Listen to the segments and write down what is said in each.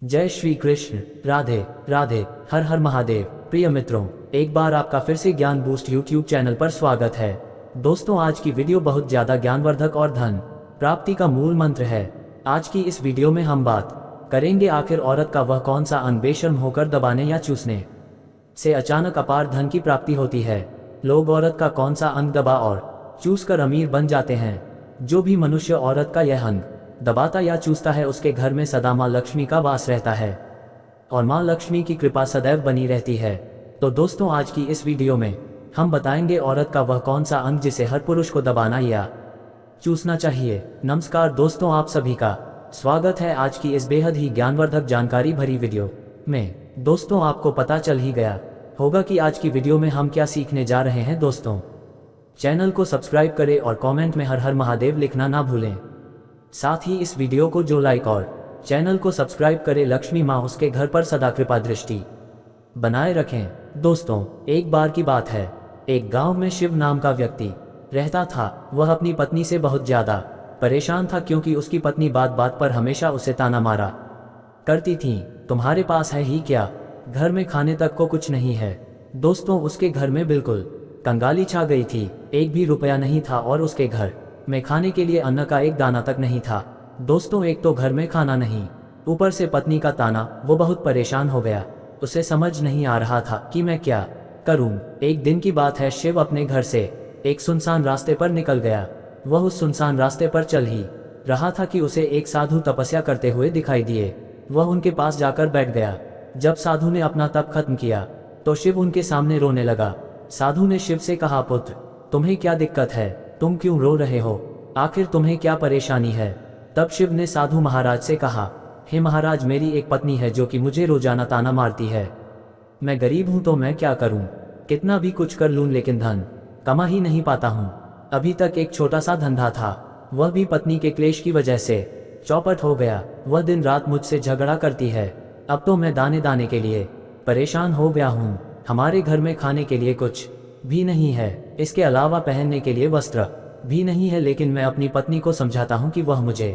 जय श्री कृष्ण। राधे राधे। हर हर महादेव। प्रिय मित्रों, एक बार आपका फिर से ज्ञान बूस्ट यूट्यूब चैनल पर स्वागत है। दोस्तों, आज की वीडियो बहुत ज़्यादा ज्ञानवर्धक और धन प्राप्ति का मूल मंत्र है। आज की इस वीडियो में हम बात करेंगे आखिर औरत का वह कौन सा अंग बेशर्म होकर दबाने या चूसने से अचानक अपार धन की प्राप्ति होती है। लोग औरत का कौन सा अंग दबा और चूस कर अमीर बन जाते हैं। जो भी मनुष्य औरत का यह अंग दबाता या चूसता है, उसके घर में सदा माँ लक्ष्मी का वास रहता है और माँ लक्ष्मी की कृपा सदैव बनी रहती है। तो दोस्तों, आज की इस वीडियो में हम बताएंगे औरत का वह कौन सा अंग जिसे हर पुरुष को दबाना या चूसना चाहिए। नमस्कार दोस्तों, आप सभी का स्वागत है आज की इस बेहद ही ज्ञानवर्धक जानकारी भरी वीडियो में। दोस्तों, आपको पता चल ही गया होगा कि आज की वीडियो में हम क्या सीखने जा रहे हैं। दोस्तों, चैनल को सब्सक्राइब करें और कमेंट में हर हर महादेव लिखना ना भूलें। साथ ही इस वीडियो को जो लाइक और चैनल को सब्सक्राइब करे, लक्ष्मी माँ उसके घर पर सदा कृपा दृष्टि बनाए रखें। दोस्तों, एक बार की बात है, एक गांव में शिव नाम का व्यक्ति रहता था। वह अपनी पत्नी से बहुत ज्यादा परेशान था, क्योंकि उसकी पत्नी बात बात पर हमेशा उसे ताना मारा करती थी। तुम्हारे पास है ही क्या, घर में खाने तक को कुछ नहीं है। दोस्तों, उसके घर में बिल्कुल कंगाली छा गई थी। एक भी रुपया नहीं था और उसके घर में खाने के लिए अन्न का एक दाना तक नहीं था। दोस्तों, एक तो घर में खाना नहीं, ऊपर से पत्नी का ताना। वो बहुत परेशान हो गया। उसे समझ नहीं आ रहा था कि मैं क्या करूं। एक दिन की बात है, शिव अपने घर से एक सुनसान रास्ते पर निकल गया। वह उस सुनसान रास्ते पर चल ही रहा था कि उसे एक साधु तपस्या करते हुए दिखाई दिए। वह उनके पास जाकर बैठ गया। जब साधु ने अपना तप खत्म किया तो शिव उनके सामने रोने लगा। साधु ने शिव से कहा, पुत्र, तुम्हें क्या दिक्कत है? तुम क्यों रो रहे हो? आखिर तुम्हें क्या परेशानी है? तब शिव ने साधु महाराज से कहा, हे महाराज, मेरी एक पत्नी है जो कि मुझे रोजाना ताना मारती है। मैं गरीब हूं तो मैं क्या करूं? कितना भी कुछ कर लूं लेकिन धन कमा ही नहीं पाता हूं। अभी तक एक छोटा सा धंधा था, वह भी पत्नी के क्लेश की वजह से चौपट हो गया। वह दिन रात मुझसे झगड़ा करती है। अब तो मैं दाने दाने के लिए परेशान हो गया हूँ। हमारे घर में खाने के लिए कुछ भी नहीं है, इसके अलावा पहनने के लिए वस्त्र भी नहीं है। लेकिन मैं अपनी पत्नी को समझाता हूँ कि वह मुझे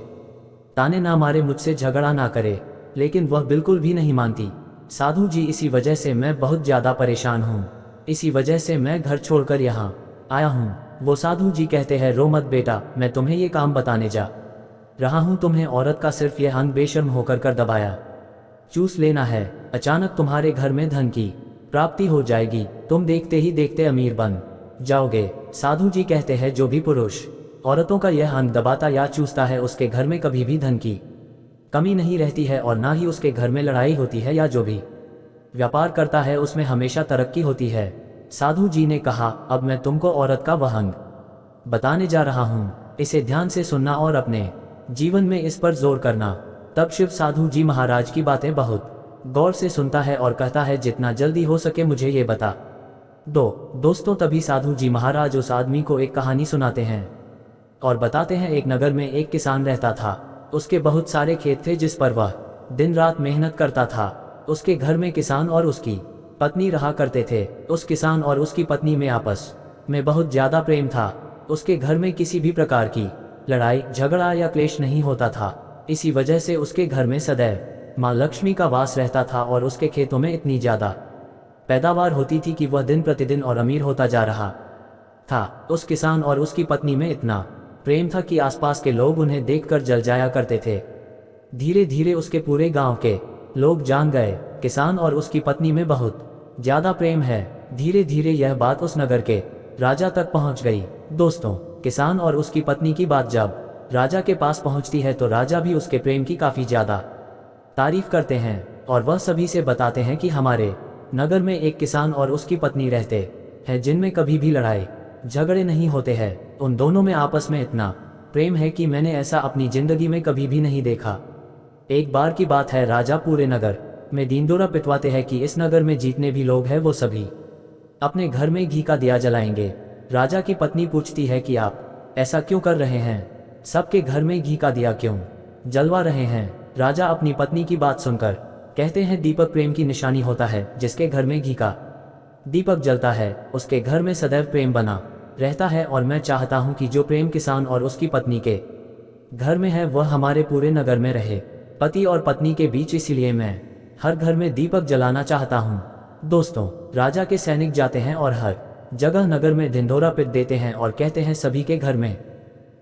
ताने ना मारे, मुझसे झगड़ा ना करे, लेकिन वह बिल्कुल भी नहीं मानती। साधु जी, इसी वजह से मैं बहुत ज़्यादा परेशान हूँ। इसी वजह से मैं घर छोड़कर यहाँ आया हूँ। वो साधु जी कहते हैं, रो मत बेटा, मैं तुम्हें ये काम बताने जा रहा हूँ। तुम्हें औरत का सिर्फ यह अंग बेशर्म होकर कर दबाया चूस लेना है। अचानक तुम्हारे घर में धन की प्राप्ति हो जाएगी। तुम देखते ही देखते अमीर बन जाओगे। साधु जी कहते हैं, जो भी पुरुष औरतों का यह अंग दबाता या चूसता है, उसके घर में कभी भी धन की कमी नहीं रहती है और ना ही उसके घर में लड़ाई होती है, या जो भी व्यापार करता है उसमें हमेशा तरक्की होती है। साधु जी ने कहा, अब मैं तुमको औरत का वह अंग बताने जा रहा हूँ। इसे ध्यान से सुनना और अपने जीवन में इस पर जोर करना। तब शिव साधु जी महाराज की बातें बहुत गौर से सुनता है और कहता है, जितना जल्दी हो सके मुझे ये बता दो। दोस्तों, तभी साधु जी महाराज उस आदमी को एक कहानी सुनाते हैं और बताते हैं, एक नगर में एक किसान रहता था। उसके बहुत सारे खेत थे जिस पर वह दिन रात मेहनत करता था। उसके घर में किसान और उसकी पत्नी रहा करते थे। उस किसान और उसकी पत्नी में आपस में बहुत ज्यादा प्रेम था। उसके घर में किसी भी प्रकार की लड़ाई झगड़ा या क्लेश नहीं होता था। इसी वजह से उसके घर में सदैव माँ लक्ष्मी का वास रहता था और उसके खेतों में इतनी ज्यादा पैदावार होती थी कि वह दिन प्रतिदिन और अमीर होता जा रहा था। उस किसान और उसकी पत्नी में इतना प्रेम था कि आसपास के लोग उन्हें देखकर जल जाया करते थे। धीरे धीरे उसके पूरे गांव के लोग जान गए, किसान और उसकी पत्नी में बहुत ज्यादा प्रेम है। धीरे धीरे यह बात उस नगर के राजा तक पहुंच गई। दोस्तों, किसान और उसकी पत्नी की बात जब राजा के पास पहुंचती है तो राजा भी उसके प्रेम की काफी ज्यादा तारीफ करते हैं और वह सभी से बताते हैं कि हमारे नगर में एक किसान और उसकी पत्नी रहते हैं, जिनमें कभी भी लड़ाई झगड़े नहीं होते हैं। उन दोनों में आपस में इतना प्रेम है कि मैंने ऐसा अपनी जिंदगी में कभी भी नहीं देखा। एक बार की बात है, राजा पूरे नगर में दीनदौरा पिटवाते हैं कि इस नगर में जितने भी लोग हैं वो सभी अपने घर में घी का दिया जलाएंगे। राजा की पत्नी पूछती है कि आप ऐसा क्यों कर रहे हैं? सबके घर में घी का दिया क्यों जलवा रहे हैं? राजा अपनी पत्नी की बात सुनकर कहते हैं, दीपक प्रेम की निशानी होता है। जिसके घर में घी का दीपक जलता है उसके घर में सदैव प्रेम बना रहता है, और मैं चाहता हूं कि जो प्रेम किसान और उसकी पत्नी के घर में है वह हमारे पूरे नगर में रहे। पति और पत्नी के बीच, इसीलिए मैं हर घर में दीपक जलाना चाहता हूँ। दोस्तों, राजा के सैनिक जाते हैं और हर जगह नगर में ढिंढोरा पीट देते हैं और कहते हैं सभी के घर में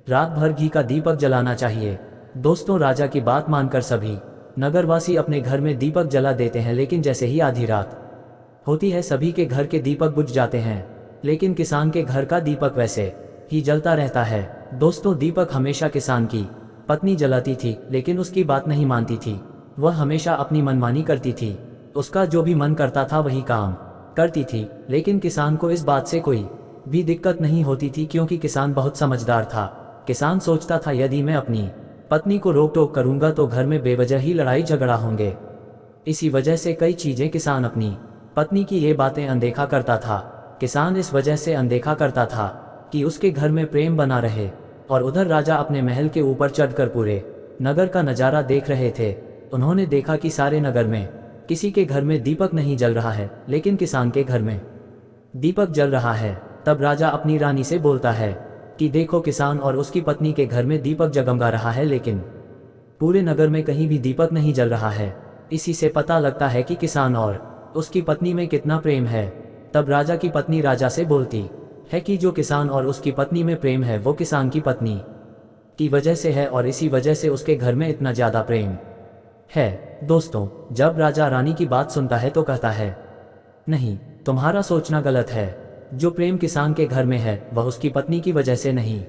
रात भर घी का दीपक जलाना चाहिए। दोस्तों, राजा की बात मानकर सभी नगरवासी अपने घर में दीपक जला देते हैं, लेकिन जैसे ही आधी रात होती है सभी के घर के दीपक बुझ जाते हैं, लेकिन किसान के घर का दीपक वैसे ही जलता रहता है। दोस्तों, दीपक हमेशा किसान की पत्नी जलाती थी, लेकिन उसकी बात नहीं मानती थी। वह हमेशा अपनी मनमानी करती थी, उसका जो भी मन करता था वही काम करती थी। लेकिन किसान को इस बात से कोई भी दिक्कत नहीं होती थी, क्योंकि किसान बहुत समझदार था। किसान सोचता था यदि मैं अपनी पत्नी को रोक टोक करूंगा तो घर में बेवजह ही लड़ाई झगड़ा होंगे। इसी वजह से कई चीजें किसान अपनी पत्नी की ये बातें अनदेखा करता था। किसान इस वजह से अनदेखा करता था कि उसके घर में प्रेम बना रहे। और उधर राजा अपने महल के ऊपर चढ़कर पूरे नगर का नज़ारा देख रहे थे। उन्होंने देखा कि सारे नगर में किसी के घर में दीपक नहीं जल रहा है, लेकिन किसान के घर में दीपक जल रहा है। तब राजा अपनी रानी से बोलता है कि देखो, किसान और उसकी पत्नी के घर में दीपक जगमगा रहा है, लेकिन पूरे नगर में कहीं भी दीपक नहीं जल रहा है। इसी से पता लगता है कि किसान और उसकी पत्नी में कितना प्रेम है। तब राजा की पत्नी राजा से बोलती है कि जो किसान और उसकी पत्नी में प्रेम है वो किसान की पत्नी की वजह से है, और इसी वजह से उसके घर में इतना ज़्यादा प्रेम है। दोस्तों, जब राजा रानी की बात सुनता है तो कहता है नहीं, तुम्हारा सोचना गलत है। जो प्रेम किसान के घर में है वह उसकी पत्नी की वजह से नहीं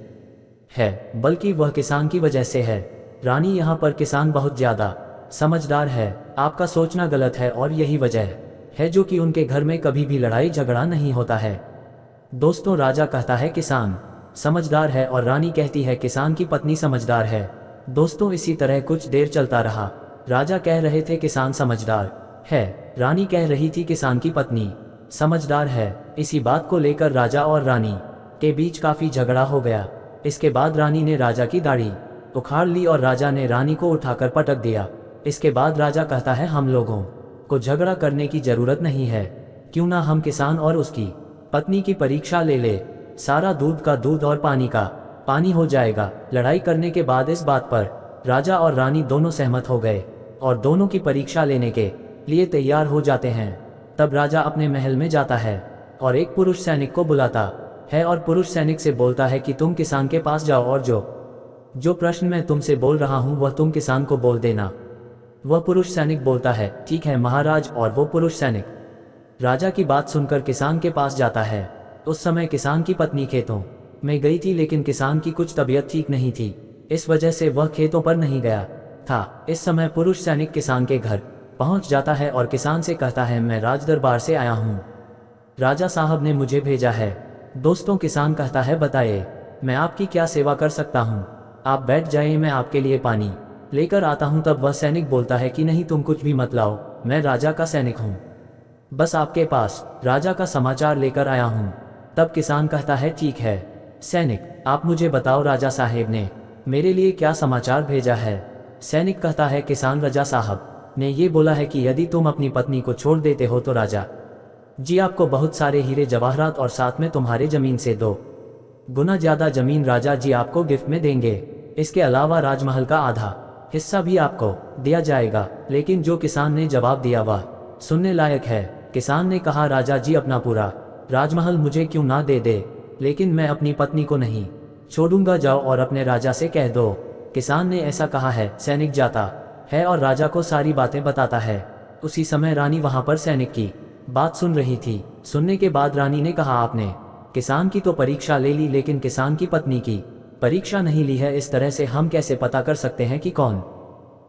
है, बल्कि वह किसान की वजह से है। रानी, यहाँ पर किसान बहुत ज़्यादा समझदार है। आपका सोचना गलत है और यही वजह है जो कि उनके घर में कभी भी लड़ाई झगड़ा नहीं होता है। दोस्तों, राजा कहता है किसान समझदार है और रानी कहती है किसान की पत्नी समझदार है। दोस्तों, इसी तरह कुछ देर चलता रहा। राजा कह रहे थे किसान समझदार है, रानी कह रही थी किसान की पत्नी समझदार है। इसी बात को लेकर राजा और रानी के बीच काफी झगड़ा हो गया। इसके बाद रानी ने राजा की दाढ़ी उखाड़ ली और राजा ने रानी को उठाकर पटक दिया। इसके बाद राजा कहता है हम लोगों को झगड़ा करने की जरूरत नहीं है, क्यों ना हम किसान और उसकी पत्नी की परीक्षा ले ले। सारा दूध का दूध और पानी का पानी हो जाएगा। लड़ाई करने के बाद इस बात पर राजा और रानी दोनों सहमत हो गए और दोनों की परीक्षा लेने के लिए तैयार हो जाते हैं। तब राजा अपने महल में जाता है और एक पुरुष सैनिक को बुलाता है और पुरुष सैनिक से बोलता है कि तुम किसान के पास जाओ और जो प्रश्न मैं तुमसे बोल रहा हूँ वह तुम किसान को बोल देना। वह पुरुष सैनिक बोलता है ठीक है महाराज, और वो पुरुष सैनिक राजा की बात सुनकर किसान के पास जाता है। उस समय किसान की पत्नी खेतों में गई थी, लेकिन किसान की कुछ तबीयत ठीक नहीं थी, इस वजह से वह खेतों पर नहीं गया था। इस समय पुरुष सैनिक किसान के घर पहुंच जाता है और किसान से कहता है मैं राजदरबार से आया हूं, राजा साहब ने मुझे भेजा है। दोस्तों, किसान कहता है बताइए मैं आपकी क्या सेवा कर सकता हूं, आप बैठ जाइए, मैं आपके लिए पानी लेकर आता हूं। तब वह सैनिक बोलता है कि नहीं, तुम कुछ भी मत लाओ, मैं राजा का सैनिक हूं, बस आपके पास राजा का समाचार लेकर आया हूं। तब किसान कहता है ठीक है सैनिक, आप मुझे बताओ राजा साहेब ने मेरे लिए क्या समाचार भेजा है। सैनिक कहता है किसान, राजा साहब ने ये बोला है कि यदि तुम अपनी पत्नी को छोड़ देते हो तो राजा जी आपको बहुत सारे हीरे जवाहरात और साथ में तुम्हारे जमीन से 2 गुना ज्यादा जमीन राजा जी आपको गिफ्ट में देंगे। इसके अलावा राजमहल का आधा हिस्सा भी आपको दिया जाएगा। लेकिन जो किसान ने जवाब दिया वह सुनने लायक है। किसान ने कहा राजा जी अपना पूरा राजमहल मुझे क्यों ना दे दे, लेकिन मैं अपनी पत्नी को नहीं छोड़ूंगा, जाओ और अपने राजा से कह दो। किसान ने ऐसा कहा है। सैनिक जाता है और राजा को सारी बातें बताता है। उसी समय रानी वहां पर सैनिक की बात सुन रही थी। सुनने के बाद रानी ने कहा आपने किसान की तो परीक्षा ले ली, लेकिन किसान की पत्नी की परीक्षा नहीं ली है। इस तरह से हम कैसे पता कर सकते हैं कि कौन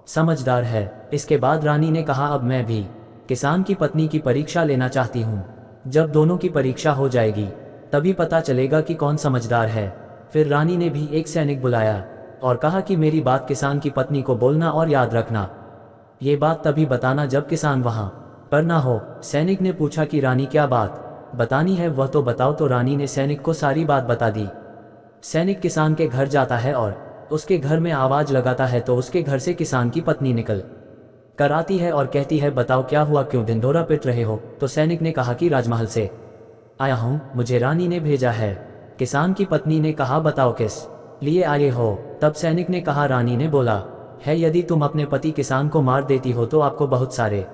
समझदार है। इसके बाद रानी ने कहा अब मैं भी किसान की पत्नी की परीक्षा लेना चाहती हूँ। जब दोनों की परीक्षा हो जाएगी तभी पता चलेगा कि कौन समझदार है। फिर रानी ने भी एक सैनिक बुलाया और कहा कि मेरी बात किसान की पत्नी को बोलना और याद रखना, ये बात तभी बताना जब किसान वहां पर ना हो। सैनिक ने पूछा कि रानी क्या बात बतानी है, वह तो बताओ। तो रानी ने सैनिक को सारी बात बता दी। सैनिक किसान के घर जाता है और उसके घर में आवाज लगाता है तो उसके घर से किसान की पत्नी निकल कर आती है और कहती है बताओ क्या हुआ, क्यों ढिंढोरा पीट रहे हो। तो सैनिक ने कहा कि राजमहल से आया हूँ, मुझे रानी ने भेजा है। किसान की पत्नी ने कहा बताओ किस लिए आए हो। तब सैनिक ने कहा रानी ने बोला है। यदि तुम अपने पति किसान को मार देती हो तो आपको बहुत सारे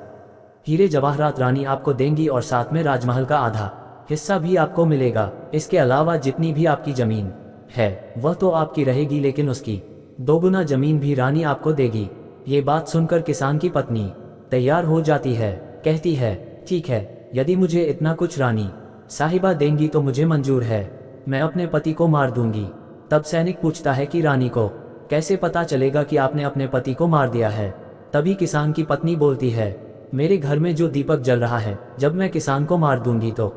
हीरे जवाहरात रानी आपको देंगी और साथ में राजमहल का आधा हिस्सा भी आपको मिलेगा। इसके अलावा जितनी भी आपकी जमीन है वह तो आपकी रहेगी, लेकिन उसकी 2 गुना जमीन भी रानी आपको देगी। ये बात सुनकर किसान की पत्नी तैयार हो जाती है, कहती है ठीक है, यदि मुझे इतना कुछ रानी साहिबा देंगी तो मुझे मंजूर है, मैं अपने पति को मार दूंगी। तब सैनिक पूछता है कि रानी को कैसे पता चलेगा कि आपने अपने पति को मार दिया है। तभी किसान की पत्नी बोलती है, मेरे घर में जो दीपक जल रहा है, जब मैं किसान को मार दूंगी तो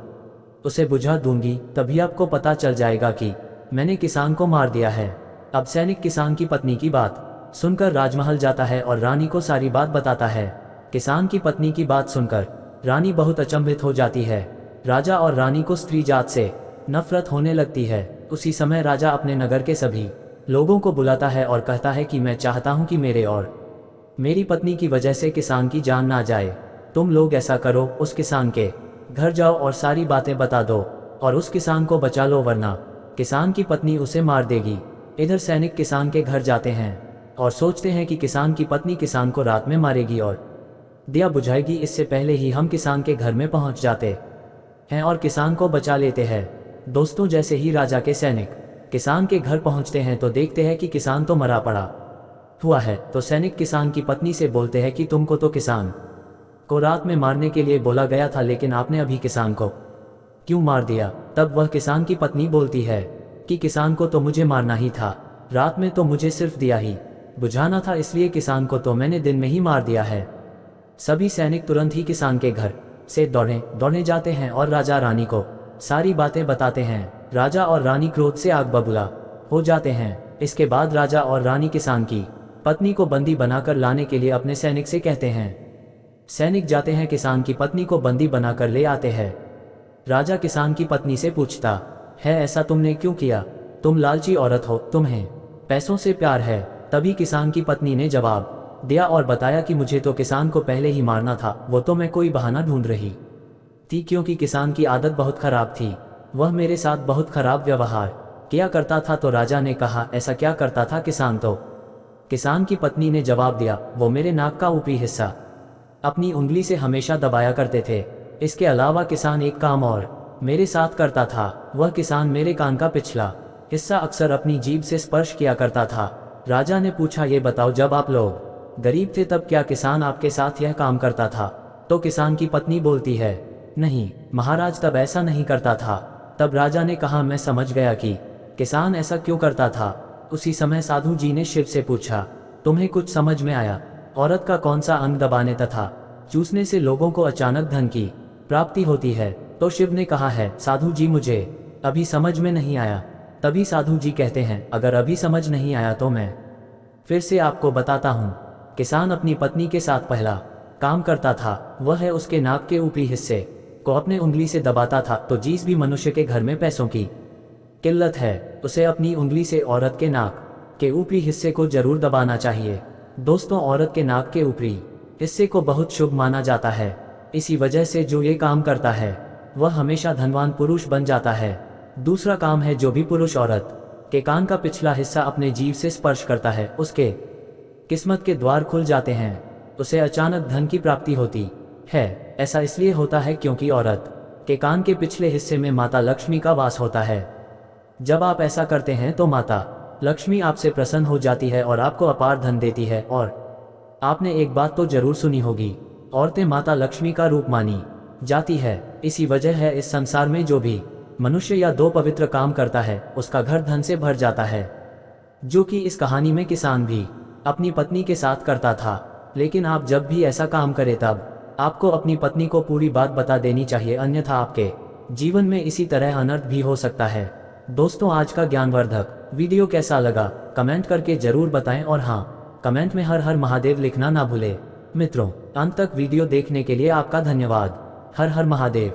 उसे बुझा दूंगी, तभी आपको पता चल जाएगा कि मैंने किसान को मार दिया है। अब सैनिक किसान की पत्नी की बात सुनकर राजमहल जाता है और रानी को सारी बात बताता है। किसान की पत्नी की बात सुनकर रानी बहुत अचंभित हो जाती है। राजा और रानी को स्त्री जात से नफरत होने लगती है। उसी समय राजा अपने नगर के सभी लोगों को बुलाता है और कहता है कि मैं चाहता हूं कि मेरे और मेरी पत्नी की वजह से किसान की जान ना जाए। तुम लोग ऐसा करो, उस किसान के घर जाओ और सारी बातें बता दो और उस किसान को बचा लो, वरना किसान की पत्नी उसे मार देगी। इधर सैनिक किसान के घर जाते हैं और सोचते हैं कि किसान की पत्नी किसान को रात में मारेगी और दिया बुझाएगी। इससे पहले ही हम किसान के घर में पहुंच जाते हैं और किसान को बचा लेते हैं। दोस्तों, जैसे ही राजा के सैनिक किसान के घर पहुंचते हैं तो देखते हैं कि किसान तो मरा पड़ा हुआ है। तो सैनिक किसान की पत्नी से बोलते हैं कि तुमको तो किसान को रात में मारने के लिए बोला गया था, लेकिन आपने अभी किसान को क्यों मार दिया? तब वह किसान की पत्नी बोलती है कि किसान को तो मुझे मारना ही था, रात में तो मुझे सिर्फ दिया ही बुझाना था, इसलिए किसान को तो मैंने दिन में ही मार दिया है। सभी सैनिक तुरंत ही किसान के घर से दौड़े जाते हैं और राजा रानी को सारी बातें बताते हैं। राजा और रानी क्रोध से आग बबूला हो जाते हैं। इसके बाद राजा और रानी किसान की पत्नी को बंदी बनाकर लाने के लिए अपने सैनिक से कहते हैं। सैनिक जाते हैं, किसान की पत्नी को बंदी बनाकर ले आते हैं। राजा किसान की पत्नी से पूछता है, ऐसा तुमने क्यों किया? तुम लालची औरत हो, तुम्हें पैसों से प्यार है। तभी किसान की पत्नी ने जवाब दिया और बताया कि मुझे तो किसान को पहले ही मारना था, वो तो मैं कोई बहाना ढूंढ रही थी, क्योंकि किसान की आदत बहुत खराब थी, वह मेरे साथ बहुत खराब व्यवहार किया करता था। तो राजा ने कहा, ऐसा क्या करता था किसान? तो किसान की पत्नी ने जवाब दिया, वो मेरे नाक का ऊपरी हिस्सा अपनी उंगली से हमेशा दबाया करते थे। इसके अलावा किसान एक काम और मेरे साथ करता था, वह किसान मेरे कान का पिछला हिस्सा अक्सर अपनी जीभ से स्पर्श किया करता था। राजा ने पूछा, ये बताओ, जब आप लोग गरीब थे तब क्या किसान आपके साथ यह काम करता था? तो किसान की पत्नी बोलती है, नहीं महाराज, तब ऐसा नहीं करता था। तब राजा ने कहा, मैं समझ गया कि किसान ऐसा क्यों करता था। उसी समय साधु जी ने शिव से पूछा, तुम्हें कुछ समझ में आया? औरत का कौन सा अंग दबाने तथा चूसने से लोगों को अचानक धन की प्राप्ति होती है? तो शिव ने कहा है, साधु जी मुझे अभी समझ में नहीं आया। तभी साधु जी कहते हैं, अगर अभी समझ नहीं आया तो मैं फिर से आपको बताता हूँ। किसान अपनी पत्नी के साथ पहला काम करता था, वह है उसके नाक के ऊपरी हिस्से को अपने उंगली से दबाता था। तो जिस भी मनुष्य के घर में पैसों की किल्लत है, उसे अपनी उंगली से औरत के नाक के ऊपरी हिस्से को जरूर दबाना चाहिए। दोस्तों, औरत के नाक के ऊपरी हिस्से को बहुत शुभ माना जाता है। इसी वजह से जो ये काम करता है वह हमेशा धनवान पुरुष बन जाता है। दूसरा काम है, जो भी पुरुष औरत के कान का पिछला हिस्सा अपने जीभ से स्पर्श करता है, उसके किस्मत के द्वार खुल जाते हैं, उसे अचानक धन की प्राप्ति होती है। ऐसा इसलिए होता है क्योंकि औरत के कान के पिछले हिस्से में माता लक्ष्मी का वास होता है। जब आप ऐसा करते हैं तो माता लक्ष्मी आपसे प्रसन्न हो जाती है और आपको अपार धन देती है। और आपने एक बात तो जरूर सुनी होगी, औरतें माता लक्ष्मी का रूप मानी जाती है। इसी वजह है इस संसार में जो भी मनुष्य या दो पवित्र काम करता है, उसका घर धन से भर जाता है। जो कि इस कहानी में किसान भी अपनी पत्नी के साथ करता था। लेकिन आप जब भी ऐसा काम करें तब आपको अपनी पत्नी को पूरी बात बता देनी चाहिए, अन्यथा आपके जीवन में इसी तरह अनर्थ भी हो सकता है। दोस्तों, आज का ज्ञानवर्धक वीडियो कैसा लगा कमेंट करके जरूर बताएं और हाँ, कमेंट में हर हर महादेव लिखना ना भूलें। मित्रों, अंत तक वीडियो देखने के लिए आपका धन्यवाद। हर हर महादेव।